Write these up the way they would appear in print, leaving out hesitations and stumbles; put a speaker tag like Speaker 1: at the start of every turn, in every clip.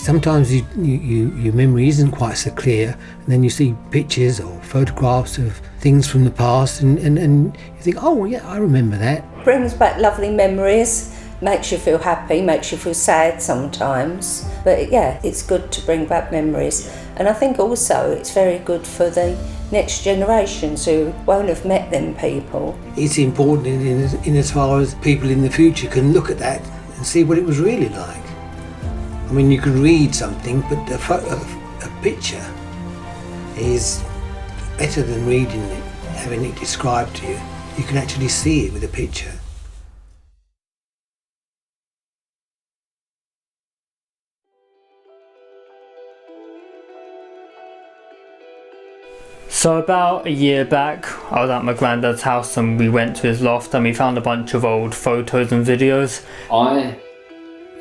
Speaker 1: sometimes your memory isn't quite so clear, and then you see pictures or photographs of things from the past, and you think, oh yeah, I remember that.
Speaker 2: Brings back lovely memories, makes you feel happy, makes you feel sad sometimes, but yeah, it's good to bring back memories. And I think also it's very good for the next generations who won't have met them people.
Speaker 1: It's important in as far as people in the future can look at that and see what it was really like. I mean, you can read something, but a picture is better than reading it, having it described to you. You can actually see it with a picture.
Speaker 3: So about a year back, I was at my granddad's house and we went to his loft and we found a bunch of old photos and videos.
Speaker 4: I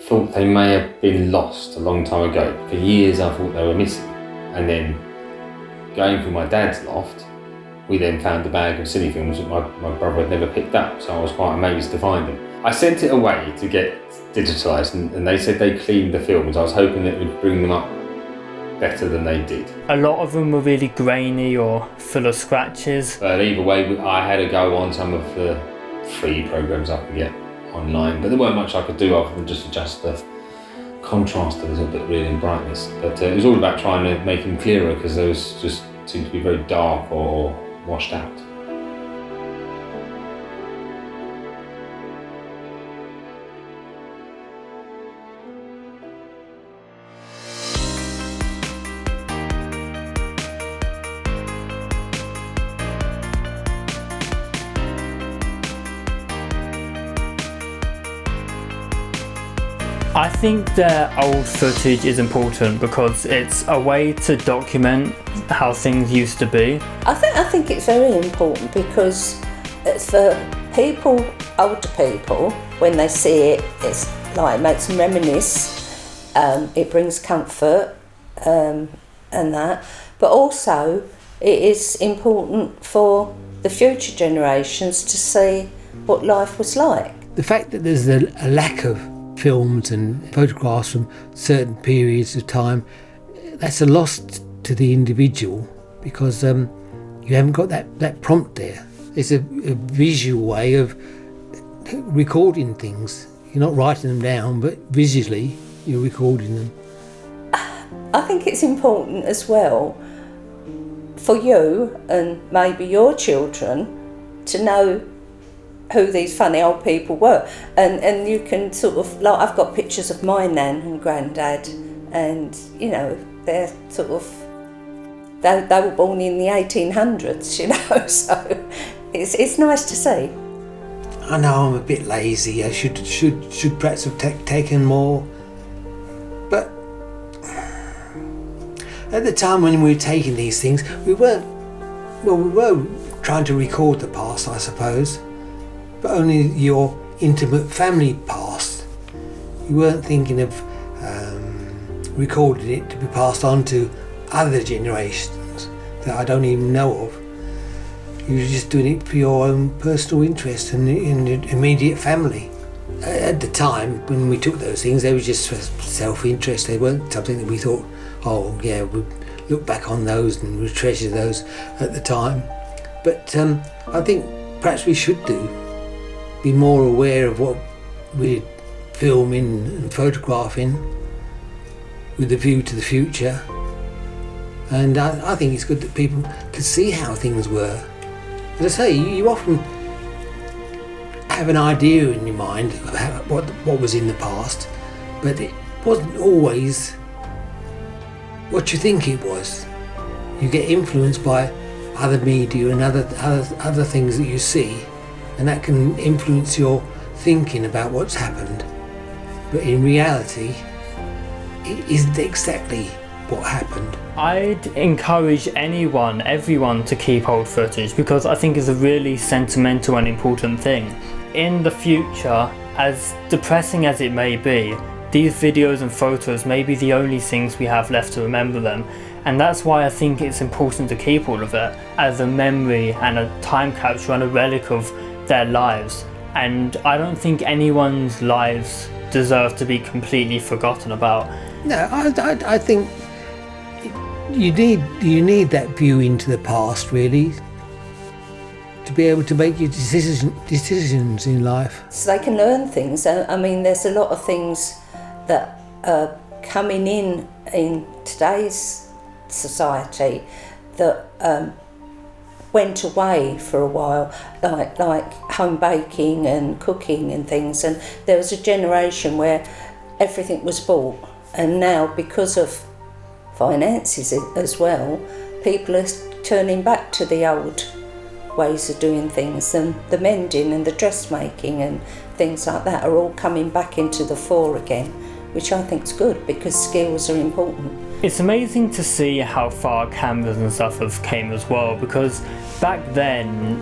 Speaker 4: thought they may have been lost a long time ago. For years I thought they were missing. And then going through my dad's loft, we then found a bag of cine films that my brother had never picked up, so I was quite amazed to find them. I sent it away to get digitised and they said they cleaned the films. I was hoping that it would bring them up better than they did.
Speaker 3: A lot of them were really grainy or full of scratches.
Speaker 4: But either way, I had to go on some of the free programs I could get online, but there weren't much I could do other than just adjust the contrast a little bit really and brightness. But it was all about trying to make them clearer because those just seemed to be very dark or washed out.
Speaker 3: I think that old footage is important because it's a way to document how things used to be.
Speaker 2: I think it's very important because it's for people, older people, when they see it, it's like it makes them reminisce, it brings comfort and that, but also it is important for the future generations to see what life was like.
Speaker 1: The fact that there's a lack of films and photographs from certain periods of time, that's a loss to the individual because you haven't got that prompt there. It's a visual way of recording things. You're not writing them down, but visually you're recording them.
Speaker 2: I think it's important as well for you and maybe your children to know who these funny old people were, and you can sort of, like, I've got pictures of my nan and granddad, and you know, they're sort of, they were born in the 1800s, you know, so it's nice to see.
Speaker 1: I know I'm a bit lazy. I should perhaps have taken more, but at the time when we were taking these things, we were trying to record the past, I suppose, but only your intimate family past. You weren't thinking of recording it to be passed on to other generations that I don't even know of. You were just doing it for your own personal interest and in the immediate family. At the time when we took those things, they were just for self-interest. They weren't something that we thought, oh yeah, we'd look back on those and we'd treasure those at the time. But I think perhaps we should be more aware of what we're filming and photographing with a view to the future. And I think it's good that people can see how things were. As I say, you often have an idea in your mind of what was in the past, but it wasn't always what you think it was. You get influenced by other media and other things that you see, and that can influence your thinking about what's happened. But in reality, it isn't exactly what happened.
Speaker 3: I'd encourage everyone to keep old footage because I think it's a really sentimental and important thing. In the future, as depressing as it may be, these videos and photos may be the only things we have left to remember them, and that's why I think it's important to keep all of it as a memory and a time capsule and a relic of their lives. And I don't think anyone's lives deserve to be completely forgotten about.
Speaker 1: No, I think you need that view into the past, really, to be able to make your decisions in life.
Speaker 2: So they can learn things. I mean, there's a lot of things that are coming in today's society that went away for a while, like home baking and cooking and things. And there was a generation where everything was bought, and now, because of finances as well, people are turning back to the old ways of doing things, and the mending and the dressmaking and things like that are all coming back into the fore again, which I think is good, because skills are important.
Speaker 3: It's amazing to see how far cameras and stuff have came as well, because back then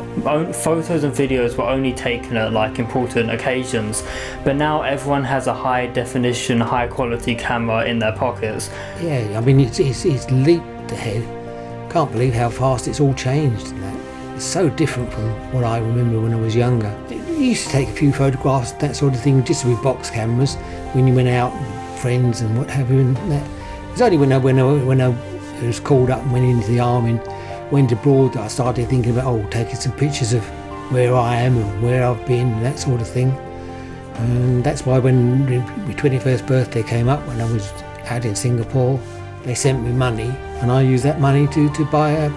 Speaker 3: photos and videos were only taken at like important occasions, but now everyone has a high definition, high quality camera in their pockets.
Speaker 1: Yeah, I mean, it's leaped ahead. Can't believe how fast it's all changed and that. It's so different from what I remember when I was younger. You used to take a few photographs, that sort of thing, just with box cameras when you went out with friends and what have you. And that. It's only when I was called up and went into the army and went abroad that I started thinking about taking some pictures of where I am and where I've been and that sort of thing. And that's why when my 21st birthday came up, when I was out in Singapore, they sent me money and I used that money to buy a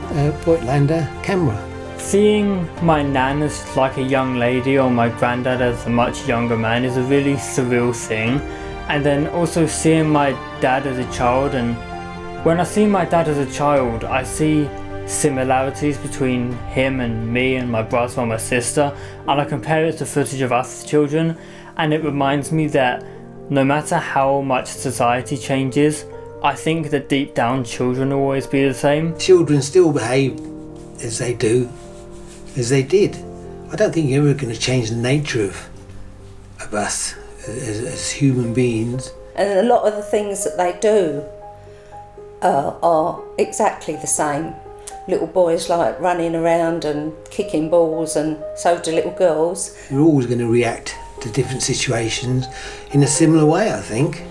Speaker 1: Voigtlander camera.
Speaker 3: Seeing my nan as like a young lady or my granddad as a much younger man is a really surreal thing. And then also seeing my dad as a child, and when I see my dad as a child, I see similarities between him and me and my brother and my sister, and I compare it to footage of us as children, and it reminds me that no matter how much society changes, I think that deep down children will always be the same.
Speaker 1: Children still behave as they do, as they did. I don't think you're ever going to change the nature of us as human beings.
Speaker 2: And a lot of the things that they do are exactly the same. Little boys like running around and kicking balls, and so do little girls.
Speaker 1: You're always going to react to different situations in a similar way, I think.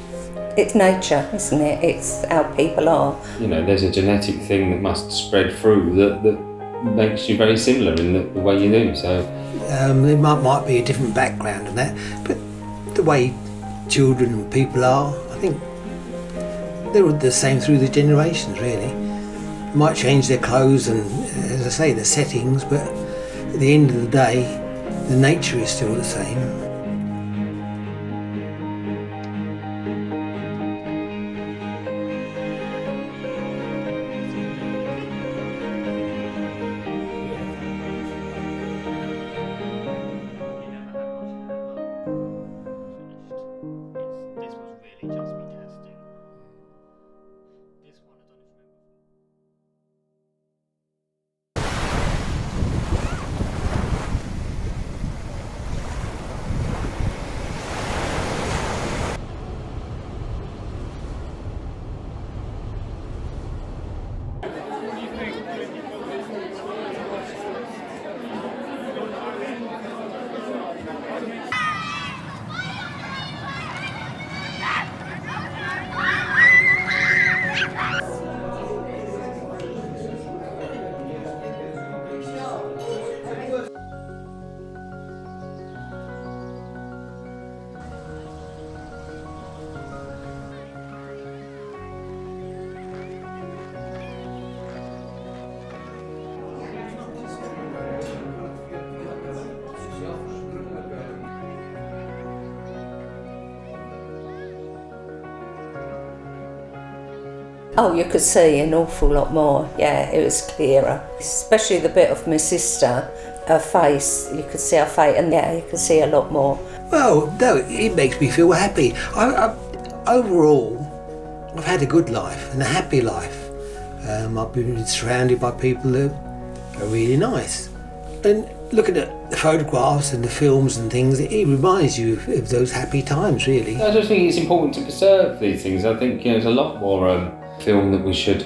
Speaker 2: It's nature, isn't it? It's how people are.
Speaker 4: You know, there's a genetic thing that must spread through that makes you very similar in the way you do. So
Speaker 1: there might be a different background and that, but the way children and people are, I think they're the same through the generations, really. Might change their clothes and, as I say, the settings, but at the end of the day, the nature is still the same.
Speaker 2: Oh, you could see an awful lot more. Yeah, it was clearer. Especially the bit of my sister, her face, you could see her face, and yeah, you could see a lot more.
Speaker 1: Well, no, it makes me feel happy. Overall, I've had a good life and a happy life. I've been surrounded by people that are really nice. And looking at the photographs and the films and things, it reminds you of those happy times, really.
Speaker 4: I just think it's important to preserve these things. I think there's a lot more film that we should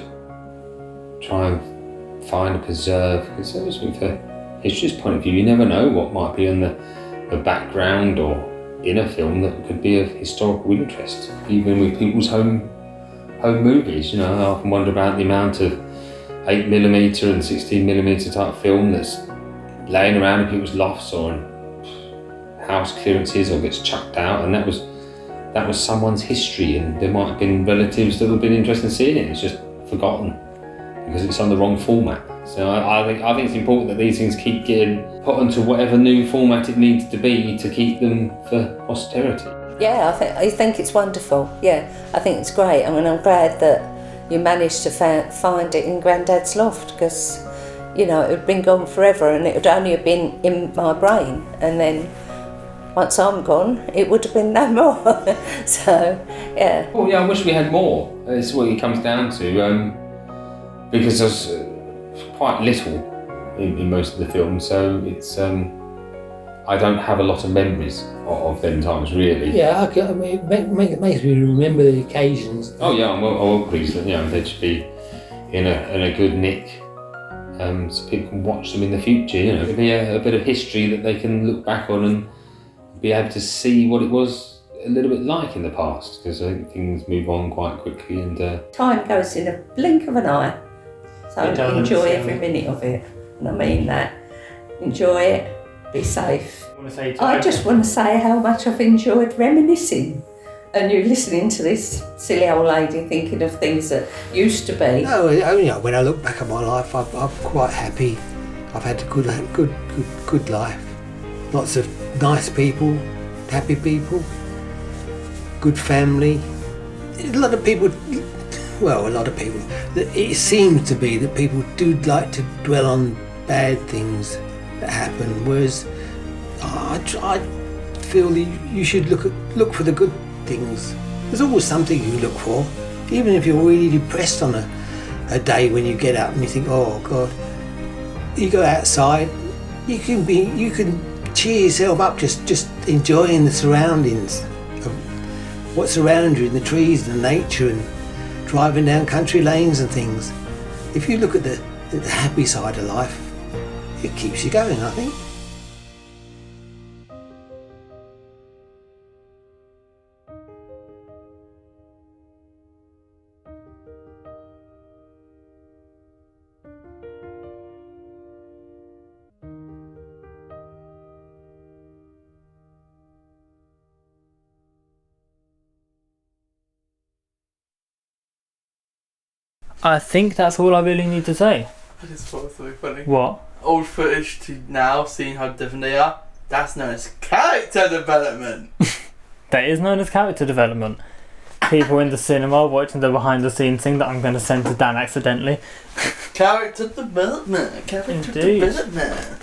Speaker 4: try and find and preserve, because I just think from history's point of view, you never know what might be in the background or in a film that could be of historical interest, even with people's home home movies. You know, I often wonder about the amount of 8mm and 16mm type film that's laying around in people's lofts or in house clearances or gets chucked out, and that was someone's history, and there might have been relatives that would have been interested in seeing it. It's just forgotten because it's on the wrong format. So I think it's important that these things keep getting put onto whatever new format it needs to be to keep them for posterity.
Speaker 2: Yeah, I think it's wonderful. Yeah, I think it's great. I mean, I'm glad that you managed to find it in Granddad's loft, because, you know, it had been gone forever and it would only have been in my brain, and then once I'm gone, it would have been no more. So, yeah.
Speaker 4: Well, yeah, I wish we had more. It's what it comes down to, because there's quite little in most of the films, so it's I don't have a lot of memories of them times, really.
Speaker 1: Yeah, I mean, it makes me remember the occasions.
Speaker 4: Oh yeah, I'm well pleased that, you know, they should be in a good nick, so people can watch them in the future. You know, it'll be a bit of history that they can look back on and be able to see what it was a little bit like in the past, because I think things move on quite quickly and
Speaker 2: Time goes in a blink of an eye, so
Speaker 3: It does,
Speaker 2: enjoy
Speaker 3: yeah.
Speaker 2: every minute of it, and I mean that. Enjoy it, be safe. I just want to say how much I've enjoyed reminiscing, and you listening to this silly old lady thinking of things that used to be.
Speaker 1: No, you know, when I look back at my life, I'm quite happy. I've had a good life. Lots of nice people, happy people, good family. A lot of people. It seems to be that people do like to dwell on bad things that happen, whereas I feel that you should look for the good things. There's always something you look for, even if you're really depressed on a day when you get up and you think, oh God. You go outside, you can cheer yourself up just enjoying the surroundings of what's around you, in the trees and the nature, and driving down country lanes and things. If you look at the happy side of life, it keeps you going, I think.
Speaker 3: I think that's all I really need to say.
Speaker 5: I just thought it was so funny.
Speaker 3: What?
Speaker 5: Old footage to now, seeing how different they are, that's known as character development.
Speaker 3: That is known as character development. People in the cinema watching the behind the scenes thing that I'm going to send to Dan accidentally.
Speaker 5: Character development. Character
Speaker 3: Indeed.
Speaker 5: development.